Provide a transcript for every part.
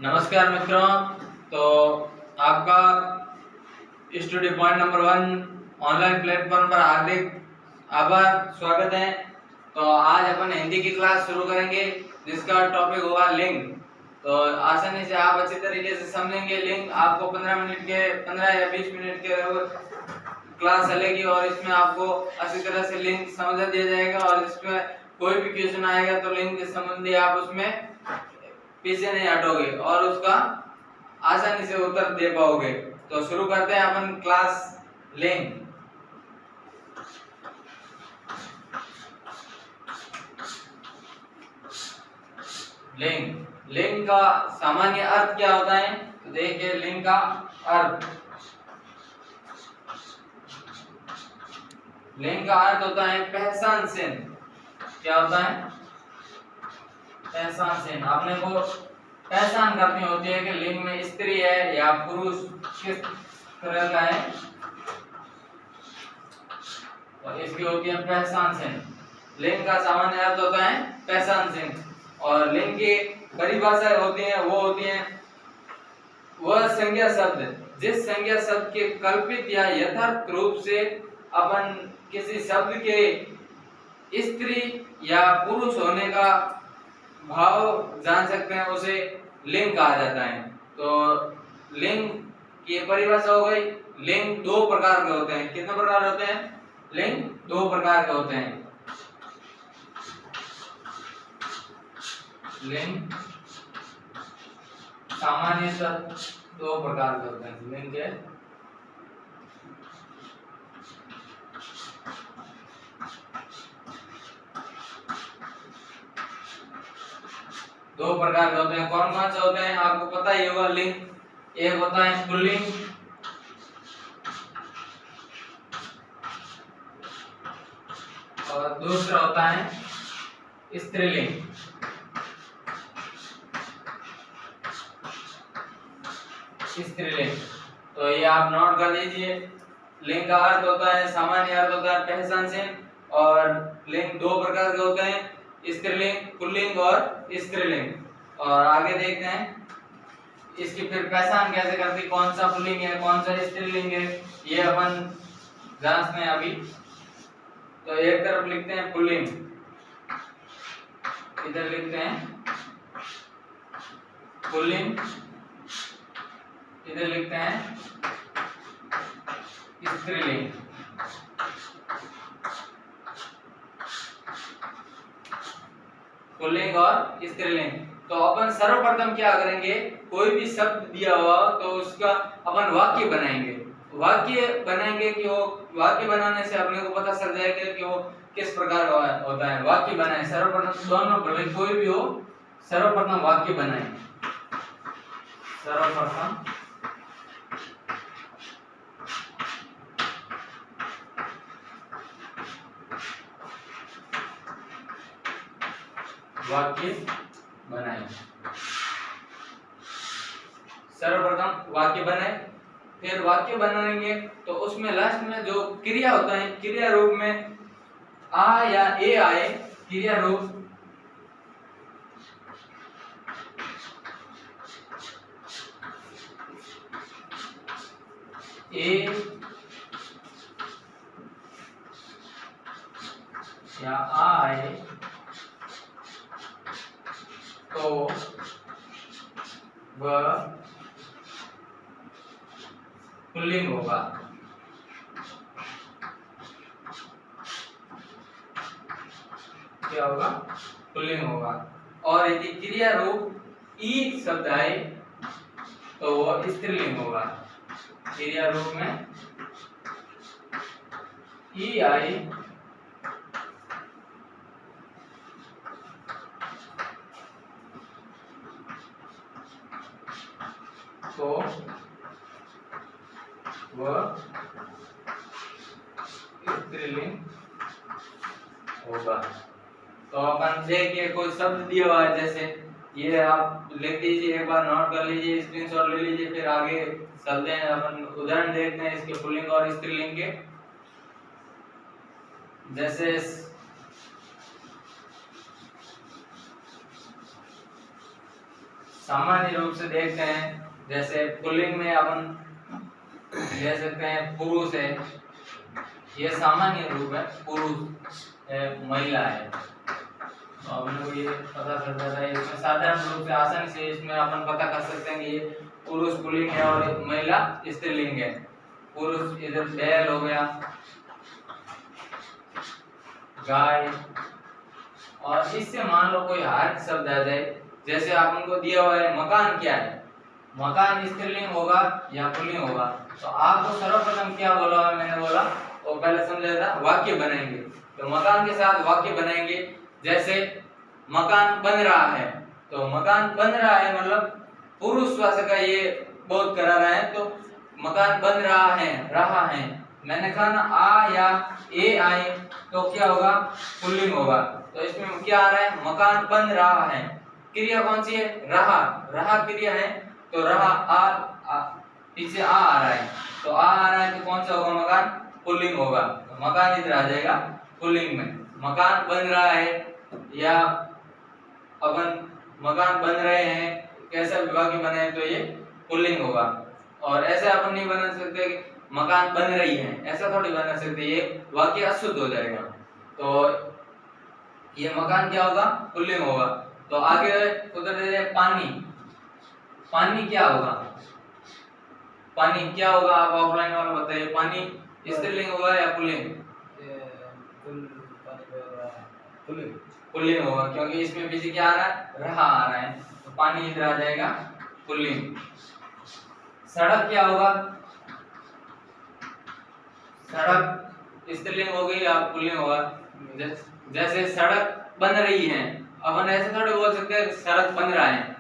नमस्कार मित्रों। तो आपका study point number 1 online platform पर हार्दिक आभार, स्वागत है। तो आज अपन हिंदी की क्लास शुरू करेंगे जिसका टॉपिक होगा लिंग। तो आसानी से आप अच्छी तरीके से समझेंगे। लिंग आपको 15 या 20 मिनट के क्लास चलेगी और इसमें आपको अच्छी तरह से लिंग समझा दिया जाएगा और इसमें कोई भी क्वेश्चन आएगा तो लिंग के संबंधी आप उसमें पीछे नहीं हटोगे और उसका आसानी से उत्तर दे पाओगे। तो शुरू करते हैं अपन क्लास लिंग। लिंग लिंग का सामान्य अर्थ क्या होता है? तो देखिए, लिंग का अर्थ, लिंग का अर्थ होता है पहचान चिन्ह। क्या होता है? पहचान चिन्ह। आपने को पहचान करनी होती है कि लिंग में स्त्री है या पुरुष किस तरह का है, और इसकी होती है पहचान चिन्ह। लिंग का सामान्य अर्थ होता है पहचान चिन्ह और लिंग की परिभाषा होती है, वो होती है वह संज्ञा शब्द जिस संज्ञा शब्द के कल्पित या यथार्थ रूप से अपन किसी शब्द के स्त्री या पुरुष होने का भाव जान सकते हैं, उसे लिंग कहा जाता है। तो लिंग की परिभाषा हो गई। लिंग दो प्रकार के होते हैं। कितने प्रकार होते हैं? लिंग दो प्रकार के होते हैं। लिंग सामान्यतः दो प्रकार के होते हैं। लिंग के दो प्रकार के होते हैं। कौन कौन से होते हैं आपको पता ही होगा। लिंग एक होता है पुल्लिंग और दूसरा होता है स्त्रीलिंग। स्त्रीलिंग तो ये आप नोट कर लीजिए। लिंग का अर्थ होता है, सामान्य अर्थ होता है पहचान चिन्ह, और लिंग दो प्रकार के होते हैं, स्त्रीलिंग, पुल्लिंग और स्त्रीलिंग। और आगे देखते हैं इसकी फिर पहचान कैसे करती, कौन सा पुल्लिंग है कौन सा स्त्रीलिंग है, ये अपन जांचते हैं अभी। तो एक तरफ लिखते हैं पुल्लिंग, इधर लिखते हैं पुल्लिंग, इधर लिखते हैं स्त्रीलिंग। पुल्लिंग और स्त्रीलिंग। तो अपन सर्वप्रथम क्या करेंगे, कोई भी शब्द दिया हुआ तो उसका अपन वाक्य बनाएंगे। वाक्य बनाएंगे कि वो वाक्य बनाने से अपने को पता चल जाएगा कि वो किस प्रकार का होता है। वाक्य बनाए सर्वप्रथम, दोनों भले कोई भी हो, सर्वप्रथम वाक्य बनाए। सर्वप्रथम वाक्य बनाए। सर्वप्रथम वाक्य बनाए, फिर वाक्य बनाएंगे तो उसमें लास्ट में जो क्रिया होता है, क्रिया रूप में आ या ए आए, क्रिया रूप ए या आ आए तो वह पुल्लिंग होगा। क्या होगा? पुल्लिंग होगा। और यदि क्रिया रूप ई शब्द आए तो वह स्त्रीलिंग होगा। क्रिया रूप में ई आए तो वह स्त्रीलिंग होगा। तो अपन देखिए, कोई शब्द दिया हुआ है, जैसे ये आप लिख दीजिए, एक बार नोट कर लीजिए, स्क्रीनशॉट ले लीजिए, फिर आगे चलते हैं। अपन उदाहरण देखते हैं इसके पुल्लिंग और स्त्रीलिंग के। जैसे सामान्य रूप से देखते हैं, जैसे पुल्लिंग में अपन ले सकते हैं पुरुष है, ये सामान्य रूप है, पुरुष है, महिला है। तो अपन को ये पता चल जाता है, इसमें साधारण रूप से आसानी से इसमें अपन पता कर सकते हैं कि ये पुरुष पुल्लिंग है और महिला स्त्रीलिंग है। पुरुष इधर बैल हो गया, गाय, और इससे मान लो कोई हार्ड शब्द आ जाए, जैसे अपन को दिया हुआ है मकान, क्या है, मकान स्त्रीलिंग होगा या पुल्लिंग होगा। तो आपको सर्वप्रथम क्या बोला है, मैंने बोला वो पहले समझा था, वाक्य बनाएंगे। तो मकान के साथ वाक्य बनाएंगे, जैसे मकान बन रहा है, तो मकान बन रहा है मतलब पुरुषवाचक का ये बहुत करा रहा है, तो मकान बन रहा है, मैंने कहा ना आ या ए आए तो क्या होगा, पुल्लिंग होगा। तो इसमें क्या आ रहा है, मकान बन रहा है, क्रिया कौन सी है, रहा क्रिया है, तो रहा आ पीछे आ रहा है, तो आ रहा है तो कौन सा होगा, मकान पुल्लिंग होगा। तो मकान इधर आ जाएगा पुल्लिंग में। मकान बन रहा है या अपन मकान बन रहे हैं, कैसा विभाग बने तो ये पुल्लिंग होगा। और ऐसे अपन नहीं बना सकते कि मकान बन रही है, ऐसा थोड़ी बना सकते, ये वाक्य अशुद्ध हो जाएगा। तो ये मकान क्या होगा, पुल्लिंग होगा। तो आगे उधर दे पानी, पानी क्या होगा, पानी क्या होगा, आप ऑफलाइन वाला बताइए, पानी स्त्रीलिंग होगा या पुल्लिंग, पुल्लिंग होगा, क्योंकि इसमें पीछे क्या आ रहा है, रहा आ रहा है, तो पानी इधर आ जाएगा पुल्लिंग। सड़क क्या होगा, सड़क स्त्रीलिंग हो गई या पुल्लिंग होगा। जैसे सड़क बन रही है, अपन ऐसे थोड़ी बोल सकते हैं सड़क बन रहा है,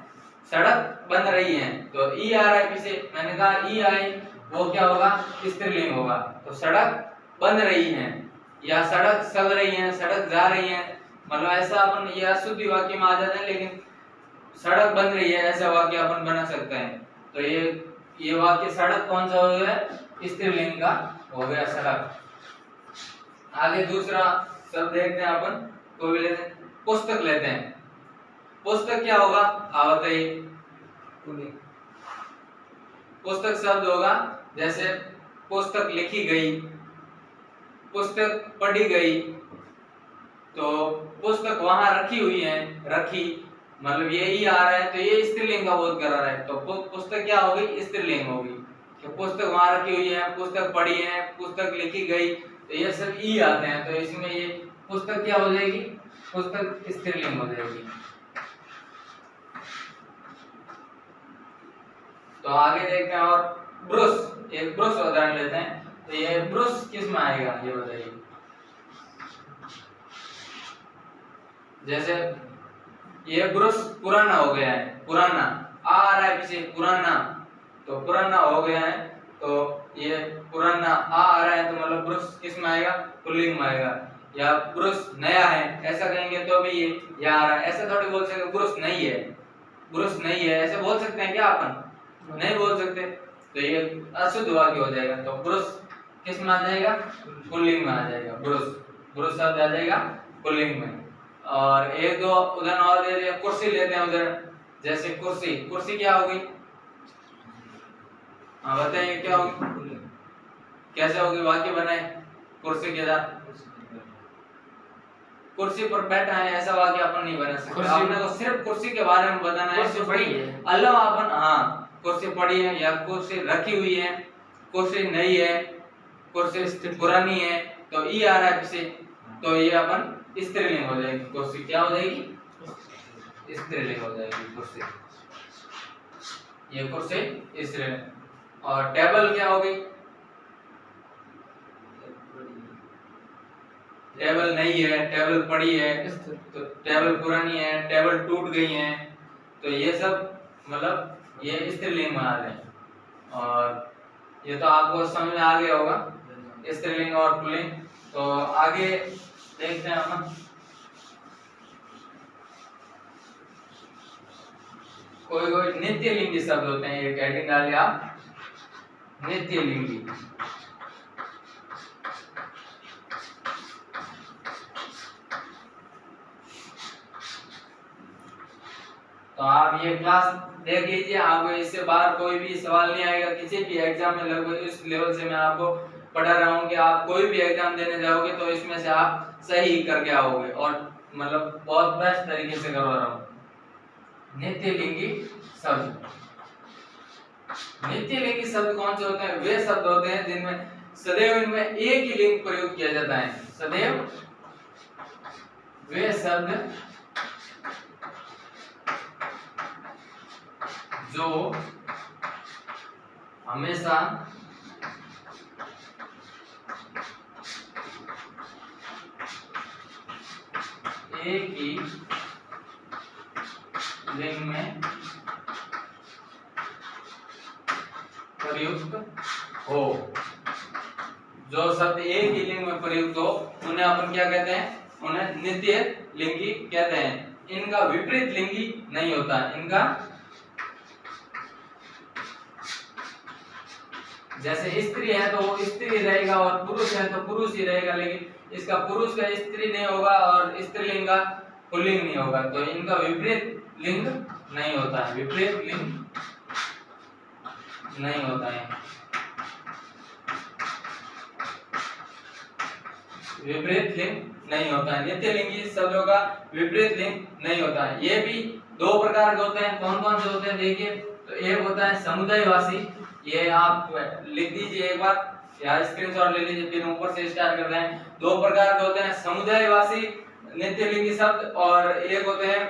सड़क बन रही है, तो ई आ रहा है पीछे, मैंने कहा ई आई, वो क्या होगा, स्त्रीलिंग होगा। तो सड़क बन रही है या सड़क चल रही है, सड़क जा रही है, मतलब ऐसा अपन ये अशुद्ध वाक्य में आ जाते हैं, लेकिन सड़क बन रही है ऐसा वाक्य अपन बना सकते हैं। तो ये वाक्य सड़क कौन सा हो गया, स्त्रीलिंग का हो गया, सड़क। आगे दूसरा शब्द देखते हैं अपन, तो भी लेते हैं, पुस्तक लेते हैं। पुस्तक क्या होगा, आप बताइए, पुस्तक शब्द होगा, जैसे पुस्तक लिखी गई, पुस्तक पढ़ी गई, तो पुस्तक वहां रखी हुई है, रखी मतलब ये ही आ रहा है, तो ये स्त्रीलिंग का बोध करा रहा है, तो पुस्तक क्या होगी, स्त्रीलिंग होगी। तो पुस्तक वहां रखी हुई है, पुस्तक पढ़ी है, पुस्तक लिखी गई, तो ये सब ई आते हैं, तो इसमें ये पुस्तक क्या हो जाएगी, पुस्तक स्त्रीलिंग हो जाएगी। तो आगे देखते हैं, और ब्रश, एक ब्रश उदाहरण लेते हैं, तो ये ब्रश किस में आएगा, ये बताइए। जैसे ये ब्रश पुराना हो गया है, पुराना आ रहा है पीछे, पुराना, तो पुराना हो गया है, तो ये पुराना आ रहा है, तो मतलब ब्रश किस में आएगा, पुल्लिंग में आएगा। या ब्रश नया है, ऐसा कहेंगे तो भी ये आ रहा है, ऐसा थोड़ी बोल सकते ब्रश नहीं है, ब्रश नहीं है, ऐसे बोल सकते हैं क्या, अपन नहीं बोल सकते, तो ये अशुद्ध वाक्य हो जाएगा। तो ब्रश किस में आ जाएगा, पुल्लिंग में आ जाएगा, ब्रश शब्द आ जाएगा पुल्लिंग में। और एक दो उदाहरण और दे दिया, कुर्सी लेते हैं उधर, जैसे कुर्सी क्या होगी, हाँ बताइए क्या होगी, कैसे होगी, वाक्य बनाए कुर्सी के साथ, कुर्सी पर बैठा है, ऐसा वाक्य अपन नहीं बना सकते, आपने तो सिर्फ कुर्सी के बारे में बताना है, कुर्सी पड़ी है, अल्लाह अपन, हाँ कुर्सी पड़ी है या कुर्सी रखी हुई है, कुर्सी नई है, कुर्सी पुरानी है, तो ई आ रहा है पीछे, तो ये अपन स्त्रीलिंग हो जाएगी, कुर्सी क्या हो जाएगी, स्त्रीलिंग हो जाएगी कुर्सी, ये कुर्सी स्त्रीलिंग। और टेबल क्या होगी, टेबल नहीं है, टेबल पड़ी है, तो टेबल पुरानी है, टेबल टूट गई है, तो ये सब मतलब ये स्त्रीलिंग में आ रहे हैं। और ये तो आपको समझ में आ गया होगा, स्त्रीलिंग और पुल्लिंग। तो आगे देखते हैं अपन, कोई नित्य लिंगी शब्द होते हैं, एक हेडिंग डालिए आप, नित्य लिंगी। तो आप ये क्लास देख लीजिए, आपको इससे बाहर कोई भी सवाल नहीं आएगा किसी भी एग्जाम में। लगभग इस लेवल से मैं आपको पढ़ा रहा हूँ कि आप कोई भी एग्जाम देने जाओगे तो इसमें से आप सही करके आओगे, और मतलब बहुत बेस्ट तरीके से करवा रहा हूँ। नित्य लिंगी शब्द, नित्य लिंगी शब्द कौन से होते हैं? वे शब्द होते हैं जिनमें सदैव इनमें एक ही लिंग प्रयोग किया जाता है। सदैव वे शब्द जो हमेशा एक ही लिंग में प्रयुक्त हो। जो शब्द एक ही लिंग में प्रयुक्त हो उन्हें अपन क्या कहते हैं? उन्हें नित्य लिंगी कहते हैं। इनका विपरीत लिंगी नहीं होता। इनका जैसे स्त्री है तो वो स्त्री रहेगा, और पुरुष है तो पुरुष ही रहेगा, लेकिन इसका पुरुष का स्त्री नहीं होगा और स्त्रीलिंग का पुल्लिंग नहीं होगा। तो इनका विपरीत लिंग नहीं होता है, विपरीत लिंग नहीं होता है, विपरीत लिंग नहीं होता है। नित्य लिंगी शब्दों का विपरीत लिंग नहीं होता है। ये भी दो प्रकार के होते हैं। कौन कौन से होते हैं देखिए, तो एक होता है समुदायवासी, ये आप लिख दीजिए एक बार या स्क्रीनशॉट ले लीजिए, फिर ऊपर से स्टार्ट करते हैं। दो प्रकार के होते हैं समुदायवासी नित्य लिंगी शब्द, और एक होते हैं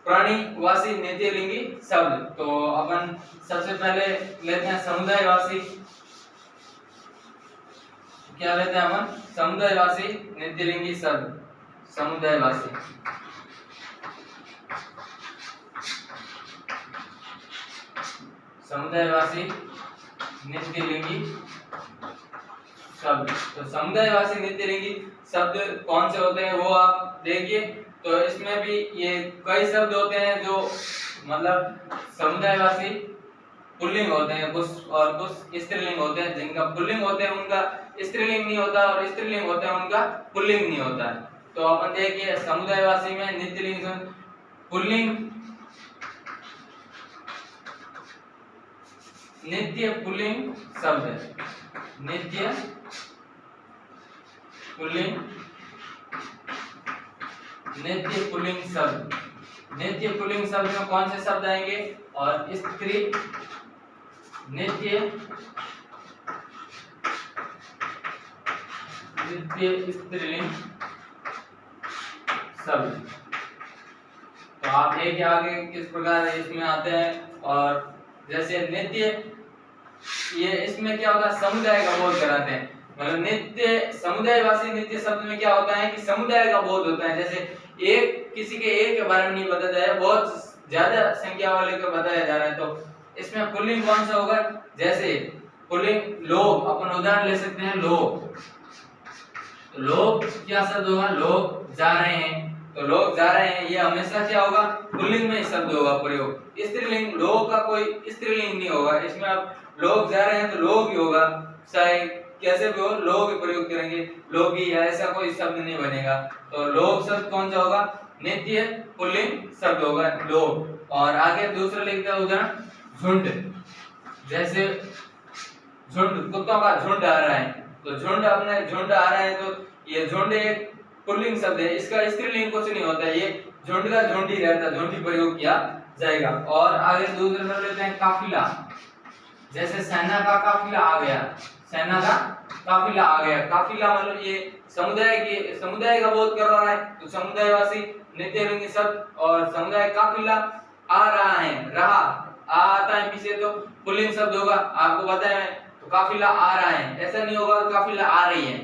प्राणीवासी नित्य लिंगी शब्द। तो अपन सबसे पहले लेते हैं समुदायवासी। क्या लेते हैं अपन? समुदायवासी नित्य लिंगी शब्द। समुदायवासी समुदायवासी नित्य लिंगी शब्द। तो समुदायवासी नित्य लिंगी शब्द कौन से होते हैं वो आप देखिए। तो इसमें भी ये कई शब्द होते हैं जो मतलब समुदायवासी पुल्लिंग होते हैं, कुछ और कुछ स्त्रीलिंग होते हैं। जिनका पुल्लिंग होते हैं उनका स्त्रीलिंग नहीं होता, और स्त्रीलिंग होते हैं उनका पुल्लिंग नहीं होता है। तो अपन देखिए समुदायवासी में नित्य लिंग पुल्लिंग, नित्य पुल्लिंग शब्द है, नित्य पुल्लिंग, नित्य पुल्लिंग शब्द। नित्य पुल्लिंग शब्द में कौन से शब्द आएंगे? और स्त्री, नित्य स्त्रीलिंग शब्द। तो आप देखिए आगे किस प्रकार इसमें आते हैं। और जैसे नित्य, ये इसमें क्या होता है? समुदाय का बोध कराते हैं। मतलब नित्य समुदायवासी नित्य शब्द में क्या होता है कि समुदाय का बोध होता है। जैसे एक किसी के एक के बारे में नहीं बताया जाए, बहुत ज्यादा संख्या वाले को बताया जा रहा है, तो इसमें पुल्लिंग कौन सा होगा? जैसे पुल्लिंग लोग, अपन उदाहरण ले सकते हैं लोग। तो लोग क्या शब्द होगा? लोग जा रहे हैं, तो लोग जा रहे हैं ये हमेशा क्या होगा? पुल्लिंग में शब्द होगा प्रयोग। स्त्रीलिंग, लोग का कोई स्त्रीलिंग नहीं होगा इसमें। आप लोग जा रहे हैं तो लोग ही होगा, चाहे कैसे भी हो लोग ही प्रयोग करेंगे, लोग ही, ऐसा कोई शब्द नहीं बनेगा। तो लोग शब्द कौन सा होगा? नित्य पुल्लिंग शब्द होगा लोग। और आगे दूसरा लिखते हैं उदाहरण झुंड। जैसे झुंड, कुत्तों का झुंड आ रहा है, तो झुंड, अपने झुंड आ रहा है, तो ये झुंड एक पुल्लिंग शब्द है, इसका स्त्रीलिंग कुछ नहीं होता है, ये झुंड का झुंड ही रहता है, झुंड ही प्रयोग किया जाएगा। और आगे दूसरे में लेते हैं काफिला। जैसे सेना का काफिला आ गया, सेना का काफिला आ गया। काफिला मतलब ये समुदाय का बोध कर रहा है, तो समुदायवासी नित्य लिंगी शब्द। और समुदाय काफिला आ रहा है, रहा आता है पीछे, तो पुल्लिंग शब्द होगा, आपको पता है। तो काफिला आ रहा है, ऐसा नहीं होगा काफिला आ रही है।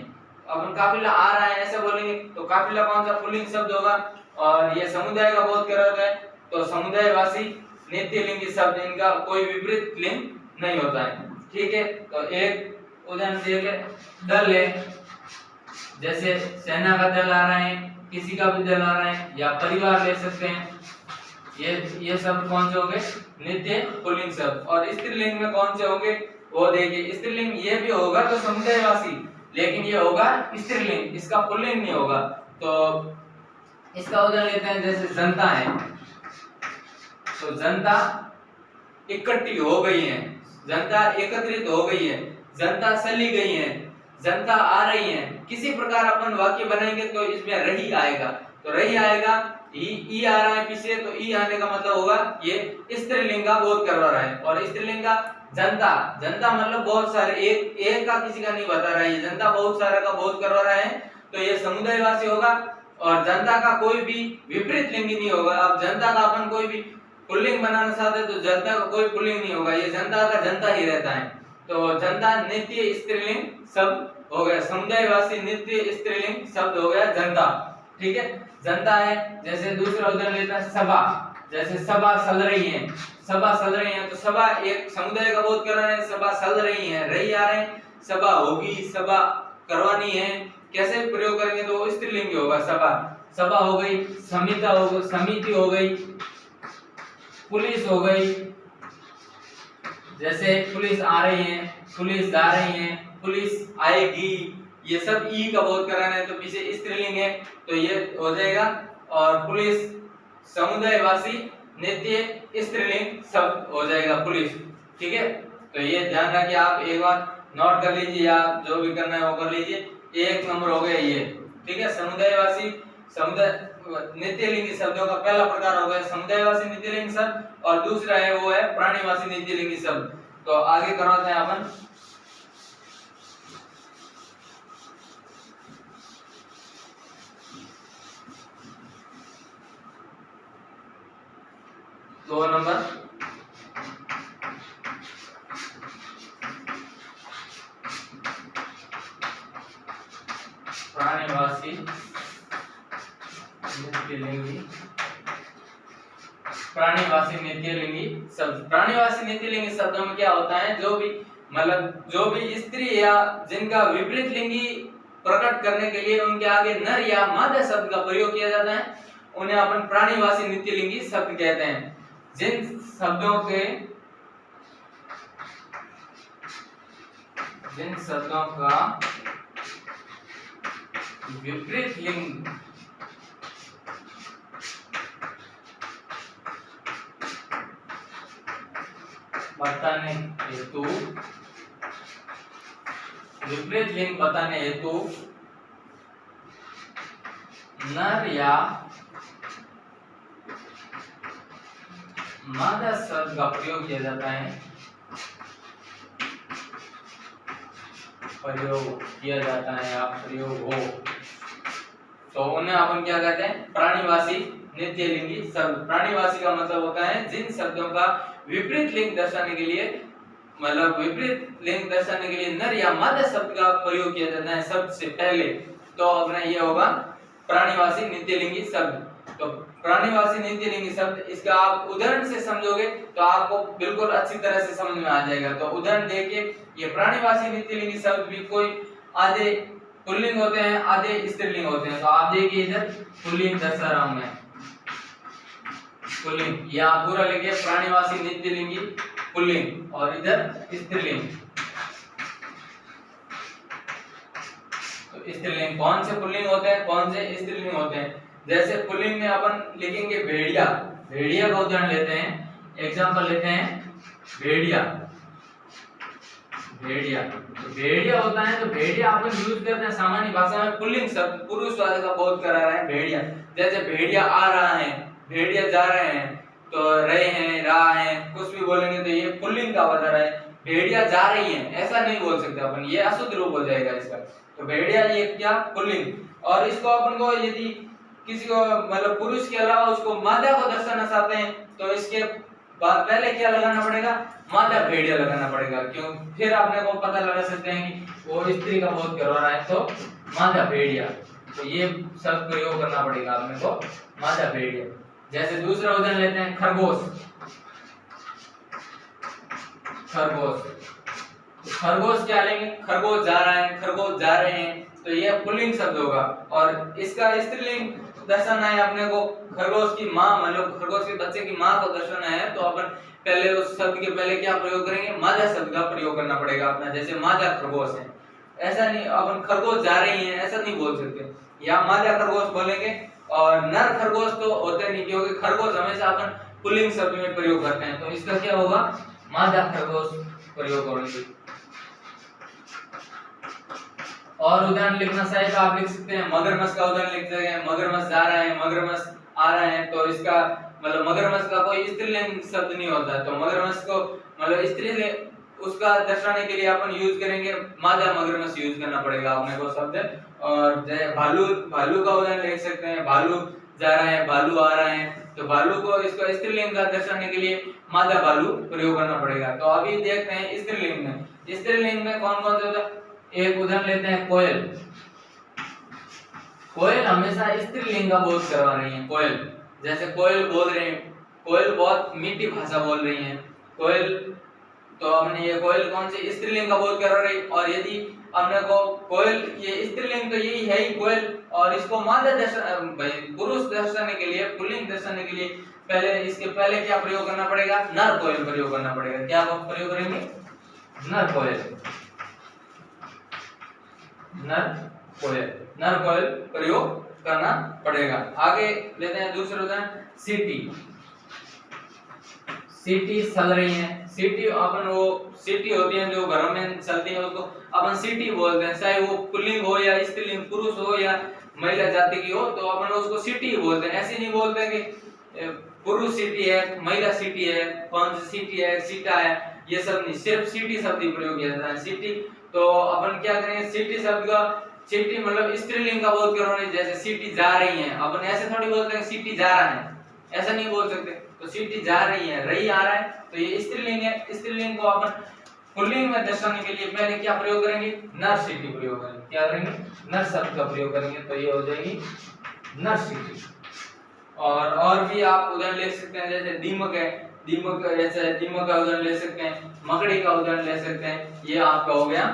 अपन काफिला आ रहा है ऐसे बोलेंगे, तो काफिला कौन सा? पुल्लिंग शब्द होगा। और ये समुदाय का बोध कर रहा है, तो समुदायवासी नित्य लिंगी शब्द, इनका कोई विपरीत लिंग नहीं होता है। ठीक है, तो एक उदाहरण देखिए, दल है। जैसे सेना का दल आ रहा है, किसी का भी दल आ रहा है, या परिवार ले सकते हैं। ये शब्द कौन से होंगे? नित्य पुल्लिंग शब्द। और स्त्रीलिंग में कौन से होंगे वो देखिए। स्त्रीलिंग ये भी होगा तो समुदायवासी, लेकिन ये होगा स्त्रीलिंग, इसका पुल्लिंग नहीं होगा। तो इसका उदाहरण लेते हैं, जैसे जनता है। तो जनता इकट्ठी हो गई है, जनता एकत्रित हो गई है, जनता चली गई है, जनता आ रही है। किसी प्रकार अपन वाक्य बनाएंगे तो इसमें रही आएगा, तो रही आएगा, ई आ रहा है पीछे, तो ई आने का मतलब होगा ये स्त्रीलिंग का बोध करवा रहा है। और स्त्रीलिंग का जनता, जनता मतलब बहुत सारे, एक का किसी का नहीं बता रहा है, जनता बहुत सारा का बोध करवा रहा है, तो ये समुदायवासी होगा। और जनता का कोई भी विपरीत लिंगी नहीं होगा। अब जनता का अपन कोई भी पुल्लिंग बनाना चाहते हैं तो जनता का कोई पुल्लिंग नहीं होगा, ये जनता का जनता ही रहता है। तो जनता नित्य स्त्रीलिंग शब्द हो गया, समुदायवासी नित्य स्त्रीलिंग शब्द हो गया जनता। ठीक है, जनता है। जैसे दूसरा उदाहरण लेता है सभा, जैसे सभा चल रही है, सभा चल रही है, तो सभा एक समुदाय का बोध कर रहा है, सभा चल रही है, रही आ रहे हैं, सभा होगी, सभा करवानी है, कैसे प्रयोग करेंगे तो स्त्रीलिंग होगा सभा। सभा हो गई, समिता हो गई, समिति हो गई, पुलिस हो गई, जैसे पुलिस आ रही है, पुलिस जा रही है, पुलिस आएगी, ये सब ई का बोध कराना है तो पीछे स्त्रीलिंग है तो ये हो जाएगा। और पुलिस समुदायवासी नित्य स्त्रीलिंग शब्द हो जाएगा पुलिस। ठीक है, तो ये ध्यान रखिए, आप एक बार नोट कर लीजिए, आप जो भी करना है वो कर लीजिए। एक नंबर हो गया ये। ठीक है, समुदायवासी समुदाय नित्यलिंगी शब्दों का पहला प्रकार हो गया समुदायवासी नित्यलिंगी शब्द, और दूसरा है वो है प्राणीवासी नित्यलिंगी शब्द। तो आगे करवाते हैं अपन। दो नंबर प्राणीवासी नित्यलिंगी, प्राणीवासी नित्यलिंगी शब्द। प्राणीवासी नित्यलिंगी शब्दों में क्या होता है, जो भी मतलब जो भी स्त्री या जिनका विपरीत लिंगी प्रकट करने के लिए उनके आगे नर या मादा शब्द का प्रयोग किया जाता है, उन्हें अपन प्राणीवासी नित्यलिंगी शब्द कहते हैं। जिन शब्दों का विपरीत लिंग बताने हेतु, विपरीत लिंग बताने हेतु नर या मादा शब्द का प्रयोग किया जाता है, प्रयोग किया जाता है या प्रयोग हो, तो उन्हें अपन क्या कहते हैं, प्राणीवासी नित्यलिंगी शब्द। प्राणीवासी का मतलब होता है जिन शब्दों का विपरीत लिंग दर्शाने के लिए, मतलब विपरीत लिंग दर्शाने के लिए नर या मादा शब्द का प्रयोग किया जाता है शब्द से पहले, तो अपना ये होगा प्राणीवासी नित्यलिंगी शब्द। तो प्राणीवासी नित्यलिंगी शब्द, इसका आप उदाहरण से समझोगे तो आपको बिल्कुल अच्छी तरह से समझ में आ जाएगा। तो उदाहरण देखिए, ये प्राणीवासी नित्यलिंगी शब्द भी कोई आधे पुल्लिंग होते हैं, आधे स्त्रीलिंग होते हैं। तो आप देखिए इधर पुल्लिंग दर्शा रहा हूं मैं, पुल्लिंग, या पूरा लिखिए प्राणीवासी नित्यलिंगी पुल्लिंग, और इधर स्त्रीलिंग। तो स्त्रीलिंग कौन से पुल्लिंग होते हैं, कौन से स्त्रीलिंग होते हैं। जैसे पुल्लिंग में अपन लिखेंगे भेड़िया, भेड़िया का उदाहरण लेते हैं, एग्जांपल लेते हैं भेड़िया, भेड़िया। तो भेड़िया होता है, तो भेड़िया अपन यूज करते हैं सामान्य भाषा में पुल्लिंग शब्द, पुरुषवाद का बोध करा रहे हैं भेड़िया। जैसे भेड़िया आ रहा है, भेड़िया जा रहे हैं, तो रहे हैं, रहा है, कुछ भी बोलेंगे तो ये पुल्लिंग का बता रहा है। भेड़िया जा रही है ऐसा नहीं बोल सकते अपन, ये अशुद्ध रूप हो जाएगा इसका। तो भेड़िया ये क्या, पुल्लिंग। और इसको अपन को यदि किसी को मतलब पुरुष के अलावा उसको मादा को दर्शाना चाहते हैं तो इसके बाद पहले क्या लगाना पड़ेगा, मादा भेड़िया लगाना पड़ेगा। क्यों, फिर आपने को पता लगा सकते हैं कि वो स्त्री का बोध करवा रहा है, तो मादा भेड़िया, तो ये शब्द प्रयोग करना पड़ेगा आपने को, मादा भेड़िया। जैसे दूसरा उदाहरण लेते हैं खरगोश, खरगोश। तो खरगोश क्या लेंगे, खरगोश जा रहा है, खरगोश जा रहे हैं, तो ये पुल्लिंग शब्द होगा। और इसका स्त्रीलिंग दर्शाना है अपने को, खरगोश की माँ, मतलब खरगोश के बच्चे की माँ को दर्शाना है, तो अपन पहले उस शब्द के पहले क्या प्रयोग करेंगे, मादा शब्द का प्रयोग करना पड़ेगा अपना। जैसे मादा खरगोश है, ऐसा नहीं अपन खरगोश जा रही है ऐसा नहीं बोल सकते, या मादा खरगोश बोलेंगे। और नर खरगोश तो होते नहीं, क्योंकि खरगोश हमेशा अपन पुल्लिंग शब्द में प्रयोग करते हैं, तो इसका क्या होगा, मादा खरगोश प्रयोग करेंगे। और उदाहरण लिखना चाहिए तो आप लिख सकते हैं मगरमच्छ का उदाहरण लिख सकते हैं, मगरमच्छ जा रहा है, मगरमच्छ आ रहा है, तो इसका मतलब मगरमच्छ का कोई स्त्रीलिंग शब्द नहीं होता है, तो मगरमच्छ को मतलब स्त्रीलिंग उसका दर्शाने के लिए अपन यूज करेंगे मादा मगरमच्छ यूज करना पड़ेगा अपने को शब्द। और भालू, भालू का उदाहरण लिख सकते हैं, भालू जा रहा है, भालू आ रहा है, तो भालू को इसका स्त्रीलिंग का दर्शाने के लिए मादा भालू प्रयोग करना पड़ेगा। तो अभी देखते हैं स्त्रीलिंग में, स्त्रीलिंग में कौन कौन से होता है। एक उदाहरण लेते हैं कोयल, कोयल हमेशा स्त्रीलिंग का बोध करवा रही है। कोयल जैसे कोयल बोल रहे हैं, कोयल बहुत मीठी भाषा बोल रही है कोयल, तो हमने ये कोयल कौन सी स्त्रीलिंग का बोध करवा रही। और यदि हमने को कोयल ये स्त्रीलिंग तो यही है ही कोयल, और इसको मादा पुरुष दर्शाने के लिए, पुल्लिंग दर्शाने के लिए पहले इसके पहले क्या प्रयोग करना पड़ेगा, नर कोयल प्रयोग करना पड़ेगा। क्या प्रयोग करेंगे, नर कोयल, नर कोयल, नर कोयल प्रयोग करना पड़ेगा। आगे लेते हैं दूसरा उदाहरण, सीटी, सीटी चल रही है, सीटी अपन वो सीटी होती है जो घरों में चलती है उसको अपन सीटी बोलते हैं, चाहे वो पुल्लिंग हो या स्त्रीलिंग, पुरुष हो या महिला जाति की हो, तो अपन उसको सीटी बोलते हैं। ऐसे नहीं बोलते कि पुरुष सीटी है, महिला सीटी है, कौन सी सीटी है, सीटा है, ये सब नहीं, सिर्फ सीटी शब्द ही प्रयोग किया जाता है। सीटी तो अपन क्या करेंगे, सीटी शब्द का, सीटी मतलब स्त्रीलिंग का बोध करो, जैसे सीटी जा रही है, अपन ऐसे थोड़ी बोलते हैं सीटी जा रहा है, ऐसा नहीं बोल सकते। तो सीटी जा रही है, रही आ रहा है, तो ये स्त्रीलिंग है। स्त्रीलिंग को अपन पुल्लिंग में दर्शाने के लिए पहले क्या प्रयोग करेंगे, नर सीटी प्रयोग करेंगे। क्या करेंगे, नर शब्द का प्रयोग करेंगे, तो ये हो जाएगी नर सीटी। और भी आप उदाहरण ले सकते हैं, जैसे दीमक है, दीमक जैसे दीमक का उदाहरण ले सकते हैं, मकड़ी का उदाहरण ले सकते हैं। ये आपका हो गया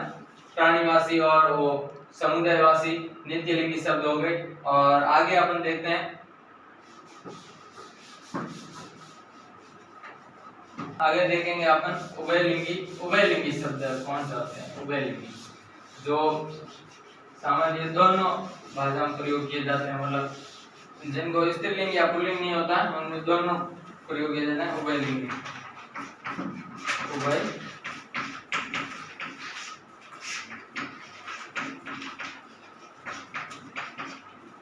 प्राणीवासी और वो समुदायवासी नित्यलिंगी शब्द हो गए। और आगे अपन देखते हैं, आगे देखेंगे अपन उभयलिंगी, उभयलिंगी शब्द कौन से होते हैं, उभयलिंगी जो सामान्य दोनों भाषा में प्रयोग किए जाते हैं, मतलब जिनको स्त्रीलिंग या पुल्लिंग नहीं होता है उनमें दोनों प्रयोग किए जाते हैं, उभयलिंगी, उभय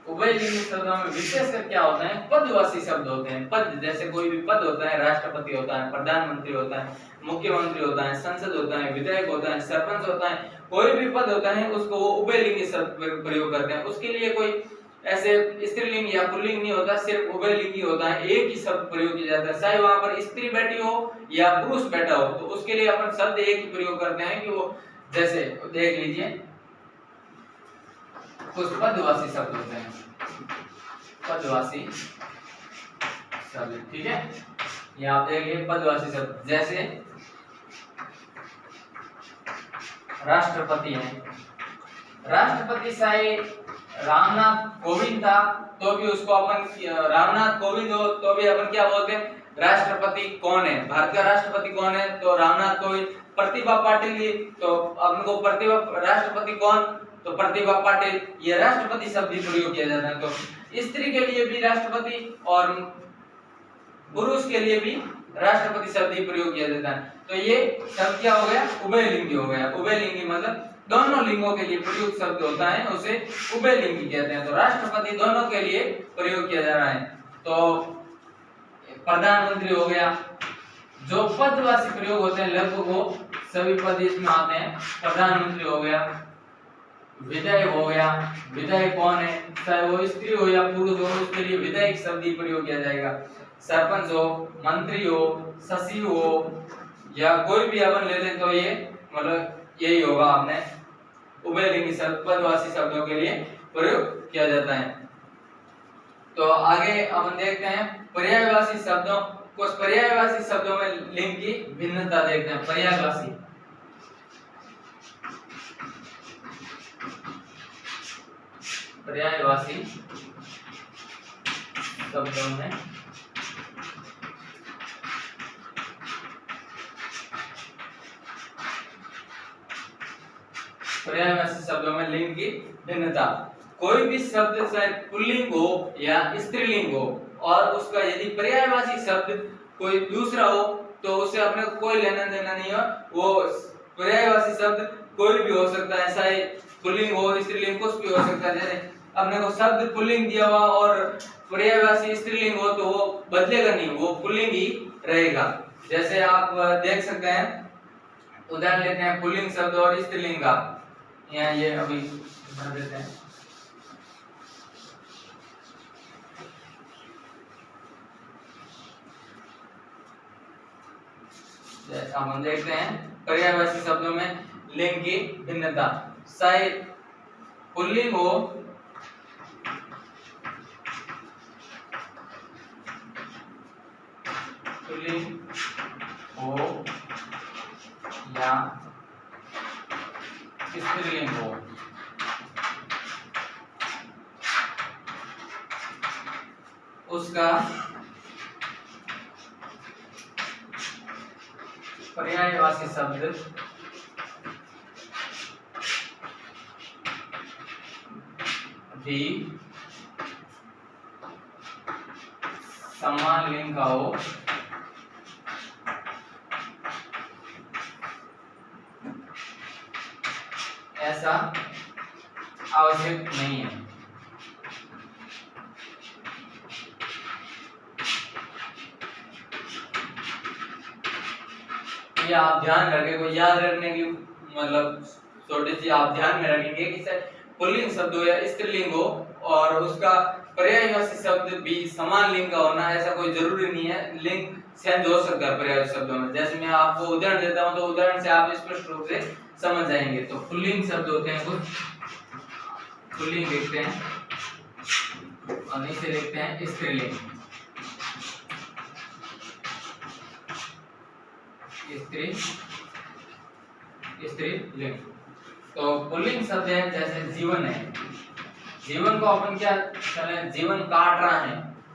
उभयलिंगी शब्दों में विशेषकर क्या होता है, पदवासी शब्द होते हैं। पद जैसे कोई भी पद होता है, राष्ट्रपति होता है, प्रधानमंत्री होता है, मुख्यमंत्री होता है, संसद होता है, विधायक होता है, सरपंच होता है, कोई भी पद होता है उसको वो उभयलिंगी शब्द प्रयोग करते हैं। उसके लिए कोई ऐसे स्त्रीलिंग या पुल्लिंग नहीं होता, सिर्फ उभयलिंगी होता है, एक ही शब्द प्रयोग किया जाता है। चाहे वहां पर स्त्री बैठी हो या पुरुष बैठा हो, तो उसके लिए अपन शब्द एक ही प्रयोग करते हैं कि वो, जैसे देख लीजिए कुछ पदवासी शब्द होते हैं, पदवासी शब्द, ठीक है। यहाँ आप देखिए पदवासी शब्द, जैसे राष्ट्रपति है, राष्ट्रपति चाहे रामनाथ कोविंद था तो भी उसको अपन, रामनाथ कोविंद हो तो भी अपन क्या बोलते हैं, राष्ट्रपति कौन है, भारत का राष्ट्रपति कौन है, तो रामनाथ कोविंद। प्रतिभा पाटिल, तो अपन को प्रतिभा, राष्ट्रपति कौन, तो प्रतिभा पाटिल, ये राष्ट्रपति शब्द ही प्रयोग किया जाता है। तो स्त्री के लिए भी राष्ट्रपति और पुरुष के लिए भी राष्ट्रपति शब्द ही प्रयोग किया जाता है। तो ये शब्द क्या हो गया, उभयलिंगी हो गया। उभयलिंगी मतलब दोनों लिंगों के लिए प्रयुक्त शब्द होता है, उसे उभयलिंगी कहते हैं। तो राष्ट्रपति दोनों के लिए प्रयोग किया जा रहा है। तो प्रधानमंत्री हो गया, जो पदवाची प्रयोग होते हैं लगभग वो सभी पद इसमें आते हैं। प्रधानमंत्री हो गया, विधायक हो गया, विधायक कौन है, चाहे वो स्त्री हो या पुरुष हो, उसके लिए विधायक शब्द ही प्रयोग किया जाएगा। सरपंच हो, मंत्री हो, सचिव हो या कोई भी अपन ले लें तो ये मतलब यही होगा, आपने उभयलिंगी शब्द पदवाची शब्दों के लिए प्रयोग किया जाता है। तो आगे अपन देखते हैं पर्यायवाची शब्दों, कुछ पर्यायवाची शब्दों में लिंग की भिन्नता देखते हैं। पर्यायवाची, पर्यायवाची शब्दों में पर्यायवाची शब्दों में लिंग की भिन्नता। कोई भी शब्द चाहे पुल्लिंग हो या स्त्रीलिंग हो और उसका यदि पर्यायवाची शब्द कोई दूसरा हो तो उससे अपने को कोई लेना देना नहीं है। वो पर्यायवाची शब्द कोई भी हो सकता है, चाहे पुल्लिंग हो स्त्रीलिंग कुछ भी हो सकता है। जैसे अपने को शब्द पुल्लिंग दिया हुआ और पर्यायवाची स्त्रीलिंग हो तो वो बदलेगा नहीं, वो पुल्लिंग ही रहेगा। जैसे आप देख सकते हैं, उदाहरण लेते हैं पुल्लिंग शब्द और स्त्रीलिंग का। यहाँ ये अभी भर देते हैं। अब हम देखते हैं पर्यायवाची शब्दों में लिंग की भिन्नता। चाहे पुल्लिंग हो या स्त्रीलिंग हो, उसका पर्यायवाची शब्द भी समान लिंग का हो, ऐसा आवश्यक नहीं है। ये आप ध्यान रखें, कोई याद रखने की मतलब छोटी सी आप ध्यान में रखेंगे कि पुल्लिंग शब्द हो या स्त्रीलिंग हो और उसका पर्यायवाची शब्द भी समान लिंग का होना ऐसा कोई जरूरी नहीं है। लिंग चेंज हो सकता है पर्यायवाची शब्दों में। जैसे मैं आपको उदाहरण देता हूं तो उदाहरण से आप स्पष्ट रूप से समझ जाएंगे। तो पुल्लिंग शब्द होते हैं कुछ, पुल्लिंग लिखते हैं और नीचे लिखते हैं स्त्रीलिंग। स्त्रीलिंग तो पुल्लिंग शब्द है जैसे जीवन है, जीवन को अपन क्या चले, जीवन काट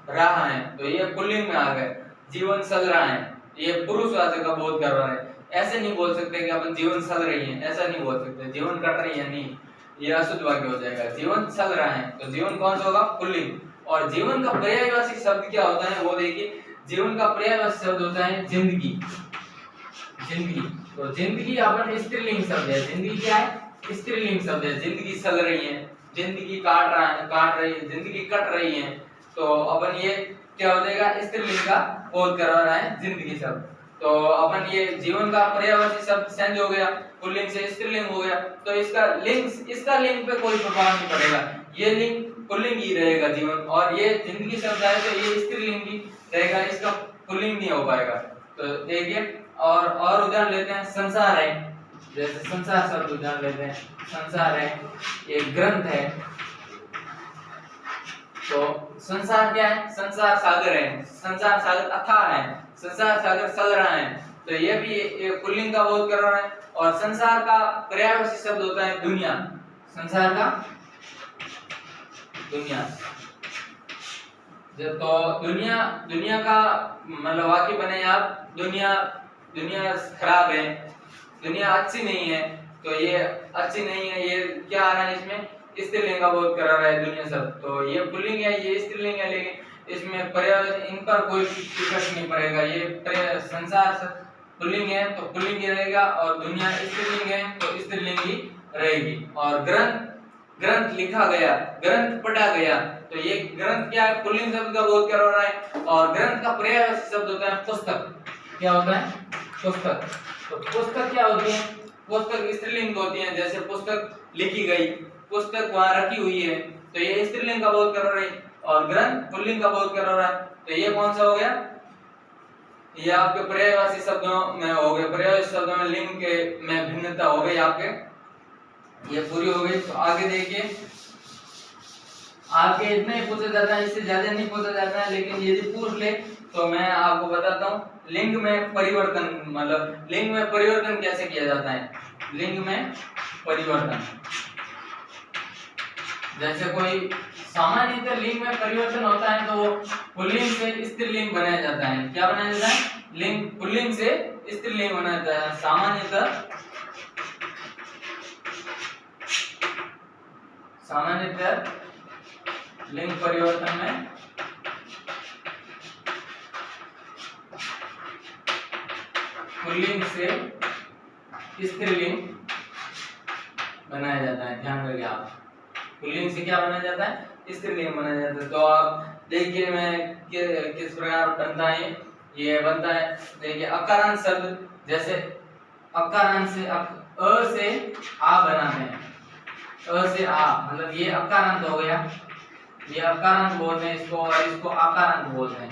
रहा है तो ये पुल्लिंग में आ गए। जीवन चल रहा है, ये पुरुषवाचक का बोध कर रहा है। ऐसे नहीं बोल सकते कि अपन जीवन चल रही है, ऐसा नहीं बोल सकते। जीवन कट रही है नहीं, ये अशुद्ध वाक्य हो जाएगा। जीवन चल रहा है तो जीवन कौन सा होगा, पुल्लिंग। और जीवन का पर्यायवाची शब्द क्या होता है वो देखिए, जीवन का पर्यायवाची शब्द होता है जिंदगी। जिंदगी तो जिंदगी अपन स्त्रीलिंग शब्द है, जिंदगी क्या है, स्त्रीलिंग शब्द है। जिंदगी चल रही है, जिंदगी काट रही है, जिंदगी कट रही है तो अपन ये क्या हो जाएगा, स्त्रीलिंग का बोध करवा रहा है जिंदगी शब्द। तो अपन ये जीवन का पर्यायवाची शब्द चेंज हो गया, पुल्लिंग से स्त्रीलिंग हो गया तो इसका लिंग पे कोई प्रभाव नहीं पड़ेगा, ये लिंग पुल्लिंग ही रहेगा जीवन। और ये जिंदगी शब्द है तो ये स्त्रीलिंग ही रहेगा, इसका पुल्लिंग नहीं हो पाएगा। तो देखिए और उदाहरण लेते हैं, संसार है, जैसे संसार शब्द उदाहरण लेते हैं। संसार है, एक ग्रंथ है तो संसार क्या है, संसार सागर है, संसार सागर अथाह है, संसार सागर चल रहा है तो ये भी पुल्लिंग का बोध कर रहा है। और संसार का पर्यायवाची शब्द होता है दुनिया, संसार का दुनिया। तो दुनिया का मतलब वाक्य बने आप, दुनिया खराब है, दुनिया अच्छी नहीं है तो ये अच्छी नहीं है, ये क्या आ रहा है इसमें, स्त्रीलिंग का बोध करा रहा है दुनिया शब्द। तो ये पुल्लिंग है, ये स्त्रीलिंग है, लेकिन इसमें पर्यायवाची इन पर कोई इफेक्ट नहीं पड़ेगा। ये संसार पुल्लिंग है तो पुल्लिंग ही रहेगा और दुनिया स्त्रीलिंग है तो स्त्रीलिंग ही रहेगी। और ग्रंथ लिखा गया, ग्रंथ पढ़ा गया तो ये ग्रंथ क्या है, पुल्लिंग शब्द का बोध करवा रहा है। और ग्रंथ का पर्यायवाची शब्द होता है पुस्तक। क्या होता है, पुस्तक। तो पुस्तक क्या होती है, पुस्तक स्त्रीलिंग होती है। जैसे पुस्तक लिखी गई, पुस्तक वहां रखी हुई है तो ये स्त्रीलिंग का बोध कर रही है और ग्रंथ पुल्लिंग का बोध कर रहा है। तो ये कौन सा हो गया, ये आपके पर्यायवाची शब्दों में हो गए, पर्यायवाची शब्दों में लिंग के में भिन्नता हो गई आपके, ये पूरी हो गई। तो आगे देखिए, आगे इतना ही पूछा जाता है, इससे ज्यादा नहीं पूछा जाता है, लेकिन यदि पूछ ले तो मैं आपको बताता हूँ लिंग में परिवर्तन, मतलब लिंग में परिवर्तन कैसे किया जाता है। लिंग में परिवर्तन, जैसे कोई सामान्यतः लिंग में परिवर्तन होता है तो पुल्लिंग से स्त्रीलिंग बनाया जाता है। क्या बनाया जाता है, लिंग पुल्लिंग से स्त्रीलिंग बनाया जाता है। सामान्यतः लिंग परिवर्तन में पुल्लिंग से स्त्रीलिंग बनाया जाता है। ध्यान रखिए आप, पुल्लिंग से क्या बनाया जाता है? स्त्रीलिंग बनाया जाता है। तो आप देखिए मैं किस प्रकार बनता है। ये बनता है, देखिए अकारांत शब्द, जैसे अकारांत से अ से आ बनाते हैं। अ से आ मतलब ये अकारांत हो गया, ये अकारांत बोलते हैं इसको, और इसको अकारांत बोलते हैं।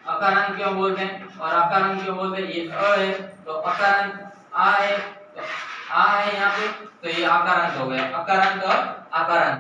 अकारांत क्यों बोलते हैं और अकारांत क्यों बोलते हैं? ये अ है तो अकारांत, आ है तो आ है यहाँ पे, तो ये अकारांत हो गया। अकारांत और अकारांत।